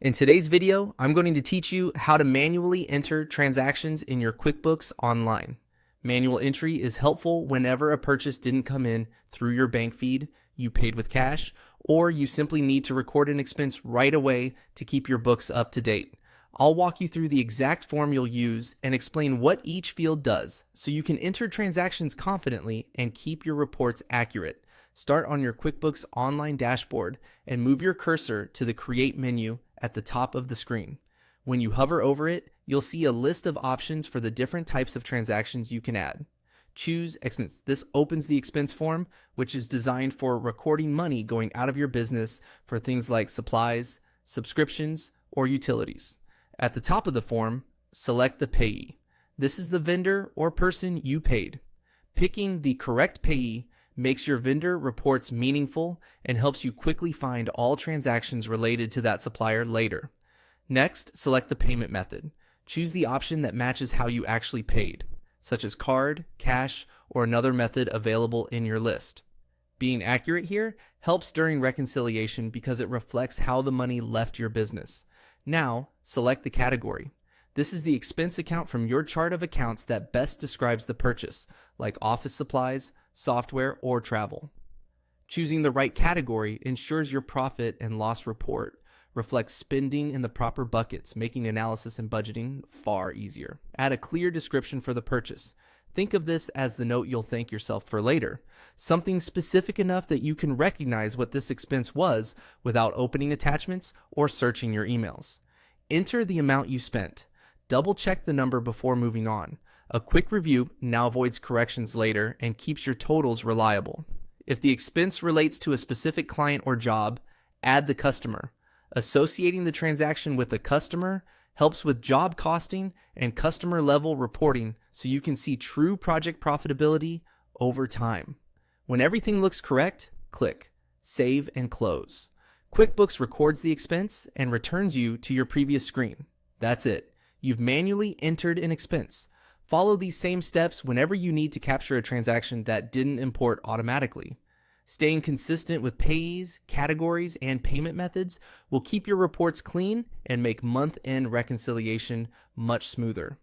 In today's video, I'm going to teach you how to manually enter transactions in your QuickBooks online. Manual entry is helpful whenever a purchase didn't come in through your bank feed, you paid with cash, or you simply need to record an expense right away to keep your books up to date. I'll walk you through the exact form you'll use and explain what each field does so you can enter transactions confidently and keep your reports accurate. Start on your QuickBooks online dashboard and move your cursor to the Create menu at the top of the screen. When you hover over it, you'll see a list of options for the different types of transactions you can add. Choose Expense. This opens the expense form, which is designed for recording money going out of your business for things like supplies, subscriptions, or utilities. At the top of the form, select the payee. This is the vendor or person you paid. Picking the correct payee makes your vendor reports meaningful and helps you quickly find all transactions related to that supplier later. Next, select the payment method. Choose the option that matches how you actually paid, such as card, cash, or another method available in your list. Being accurate here helps during reconciliation because it reflects how the money left your business. Now, select the category. This is the expense account from your chart of accounts that best describes the purchase, like office supplies, software, or travel. Choosing the right category ensures your profit and loss report reflects spending in the proper buckets, making analysis and budgeting far easier. Add a clear description for the purchase. Think of this as the note you'll thank yourself for later. Something specific enough that you can recognize what this expense was without opening attachments or searching your emails. Enter the amount you spent. Double check the number before moving on. A quick review now avoids corrections later and keeps your totals reliable. If the expense relates to a specific client or job, add the customer. Associating the transaction with the customer helps with job costing and customer level reporting so you can see true project profitability over time. When everything looks correct, click Save and Close. QuickBooks records the expense and returns you to your previous screen. That's it. You've manually entered an expense. Follow these same steps whenever you need to capture a transaction that didn't import automatically. Staying consistent with payees, categories, and payment methods will keep your reports clean and make month-end reconciliation much smoother.